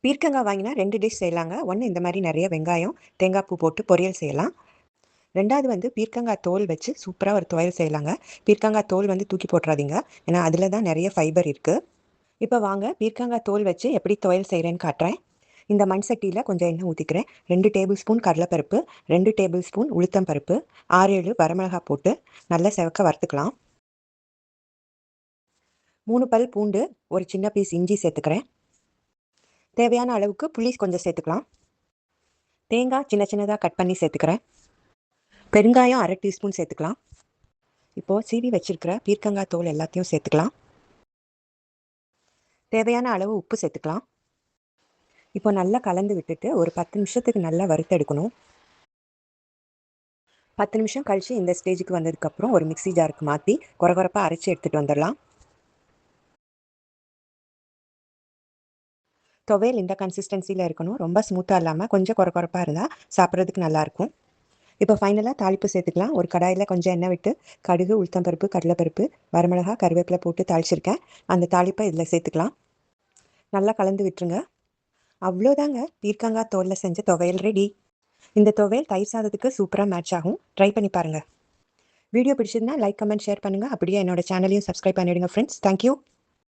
பீர்க்கங்காய் வாங்கினா 2 டிஷ் செய்யலாங்க. ஒண்ணு இந்த மாரி நெறைய வெங்காயம், தேங்காய் பூ போட்டு பொரியல் செய்யலாம். 2வது வந்து பீர்க்கங்காய் தோல் வச்சு சூப்பரா ஒரு துவையல் செய்யலாங்க. பீர்க்கங்காய் தோல் வந்து தூக்கி போட்டுறாதீங்க. ஏன்னா அதில தான் நெறைய ஃபைபர் இருக்கு. இப்ப வாங்க பீர்க்கங்காய் தோல் வச்சு எப்படி துவையல் செய்றேன்னு காட்டுறேன். இந்த மண் சட்டியில கொஞ்சம் எண்ணெய் ஊத்திக்கிறேன். 2 டேபிள் ஸ்பூன் கடலைப்பருப்பு, 2 டேபிள் ஸ்பூன் உளுத்தம் பருப்பு, 6, 7 வரமிளகாய் போட்டு நல்லா செவக்க வறுத்துக்கலாம். 3 பல் பூண்டு, ஒரு சின்ன பீஸ் இஞ்சி சேர்த்துக்கிறேன். தேவையான அளவுக்கு புளி கொஞ்சம் சேர்த்துக்கலாம். தேங்காய் சின்ன சின்னதா கட் பண்ணி சேர்த்துக்கிறேன். பெருங்காயம் 1/2 டீஸ்பூன் சேர்த்துக்கலாம். இப்போ சீவி வச்சிருக்கிற பீர்க்கங்காய் தோல் எல்லாத்தையும் சேர்த்துக்கலாம். தேவையான அளவு உப்பு சேர்த்துக்கலாம். இப்போ நல்லா கலந்து விட்டுட்டு ஒரு 10 நிமிஷத்துக்கு நல்லா வறுத்தெடுக்கணும். 10 நிமிஷம் கழிச்சு இந்த ஸ்டேஜுக்கு வந்ததுக்கப்புறம் ஒரு மிக்ஸி ஜாருக்கு மாற்றி கொரகொரப்பாக அரைச்சி எடுத்துகிட்டு வந்துடலாம். துவையல் இந்த கன்சிஸ்டன்சியில் இருக்கணும். ரொம்ப ஸ்மூத்தாக இல்லாமல் கொஞ்சம் கொரகொரப்பாக இருந்தால் சாப்பிட்றதுக்கு நல்லாயிருக்கும். இப்போ ஃபைனலாக தாளிப்பு சேர்த்துக்கலாம். ஒரு கடாயில் கொஞ்சம் எண்ணெய் விட்டு கடுகு, உளுத்தம்பருப்பு, கடலைப்பருப்பு, வரமிளகாய், கருவேப்பிலை போட்டு தாளிச்சிருக்கேன். அந்த தாளிப்பை இதில் சேர்த்துக்கலாம். நல்லா கலந்து விட்டுருங்க. அவ்வளோதாங்க, பீர்க்கங்காய் தோலில் செஞ்ச துவையல் ரெடி. இந்த துவையல் தயிர் சாதத்துக்கு சூப்பராக மேட்ச் ஆகும். ட்ரை பண்ணி பாருங்கள். வீடியோ பிடிச்சிருந்தா லைக், கமெண்ட், ஷேர் பண்ணுங்கள். அப்படியே என்னோட சேனலையும் சப்ஸ்கிரைப் பண்ணிவிடுங்க ஃப்ரெண்ட்ஸ். தேங்க்யூ.